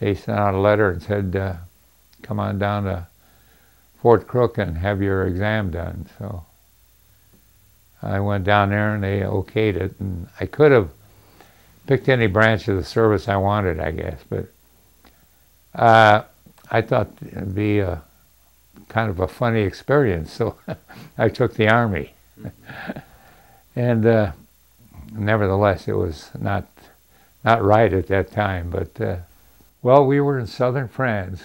they sent out a letter and said, come on down to Fort Crook and have your exam done. So I went down there and they okayed it, and I could have picked any branch of the service I wanted, I guess, but I thought it'd be a kind of a funny experience, so I took the Army. And nevertheless, it was not right at that time. But well, we were in southern France,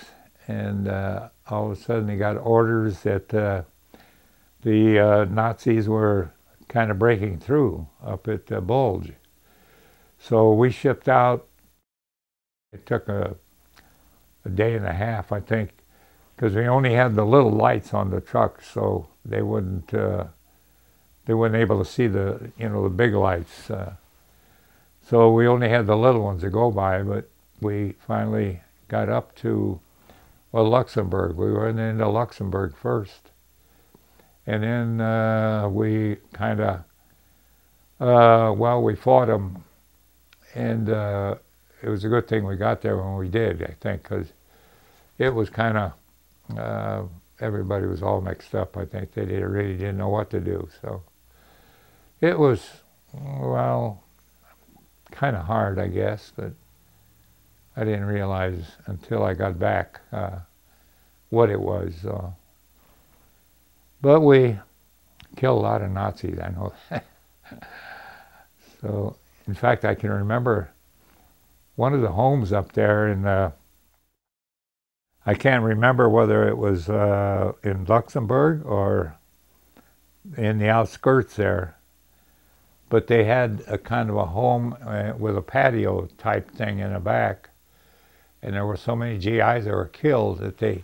and all of a sudden they got orders that the Nazis were kind of breaking through up at Bulge. So we shipped out. It took a day and a half, I think, because we only had the little lights on the truck, so they weren't able to see the the big lights. So we only had the little ones to go by. But we finally got up to Luxembourg. We went into Luxembourg first, and then we kind of we fought them, and it was a good thing we got there when we did, I think, because it was kind of everybody was all mixed up. I think they really didn't know what to do. So it was, well, kind of hard, I guess, but I didn't realize until I got back what it was. But we killed a lot of Nazis, I know. So, in fact, I can remember one of the homes up there in, I can't remember whether it was in Luxembourg or in the outskirts there, but they had a kind of a home with a patio type thing in the back, and there were so many GIs that were killed that they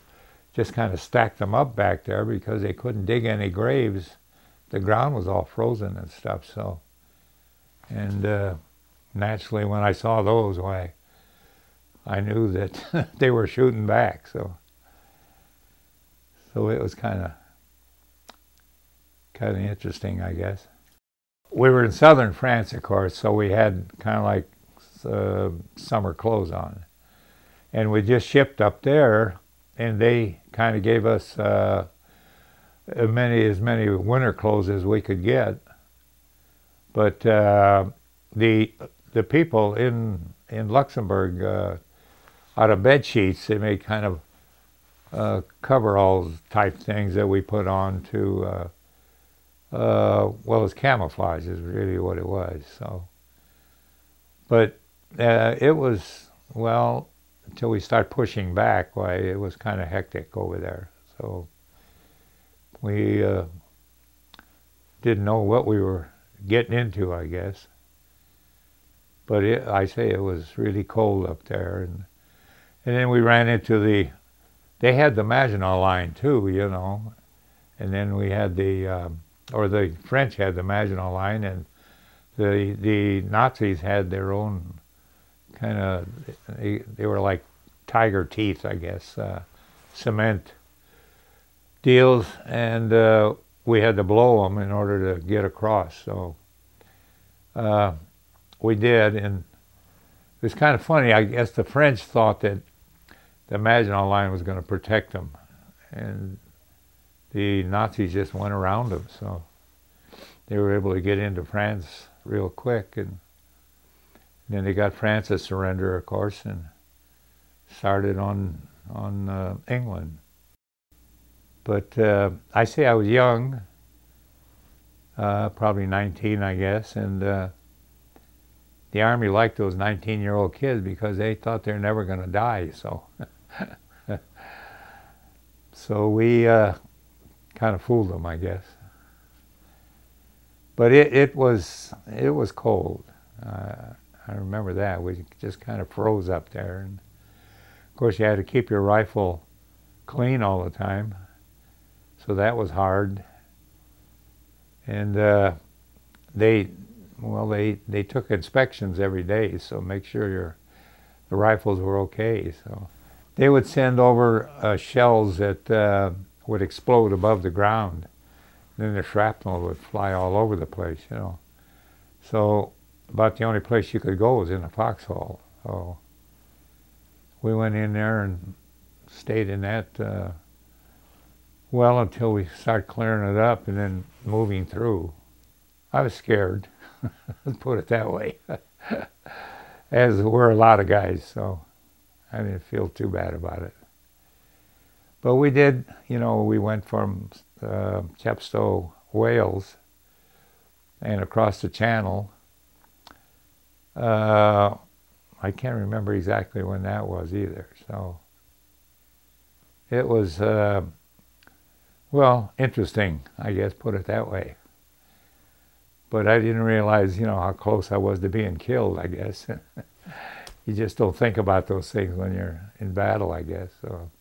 just kind of stacked them up back there because they couldn't dig any graves. The ground was all frozen and stuff. So, and naturally, when I saw those, why, I knew that they were shooting back. So it was kind of interesting, I guess. We were in southern France, of course, so we had kind of like summer clothes on, and we just shipped up there, and they kind of gave us as many winter clothes as we could get. But the people in Luxembourg, out of bed sheets, they made kind of coveralls type things that we put on to, it's camouflage is really what it was. So, but it was, well, until we start pushing back, why, it was kind of hectic over there. So we didn't know what we were getting into, I guess. But I say it was really cold up there, and then we ran into they had the Maginot Line too, and then we had the French had the Maginot Line, and the Nazis had their own kind of, they were like tiger teeth, I guess, cement deals, and we had to blow them in order to get across. So we did, and it was kind of funny. I guess the French thought that the Maginot Line was going to protect them, and the Nazis just went around them. So they were able to get into France real quick, and then they got France to surrender, of course, and started on England. But I say I was young, probably 19, I guess, and the Army liked those 19-year-old kids because they thought they're never going to die. So, so we kind of fooled them, I guess. But it was cold. I remember that. We just kind of froze up there, and of course you had to keep your rifle clean all the time, so that was hard. And they took inspections every day, so make sure the rifles were okay. So they would send over shells that would explode above the ground. Then the shrapnel would fly all over the place, So about the only place you could go was in a foxhole. So we went in there and stayed in that, well, until we started clearing it up and then moving through. I was scared, let's put it that way, as were a lot of guys, so I didn't feel too bad about it. But we did, you know, we went from Chepstow, Wales, and across the channel. I can't remember exactly when that was either, so it was, well, interesting, I guess, put it that way. But I didn't realize, you know, how close I was to being killed, I guess. You just don't think about those things when you're in battle, I guess. So.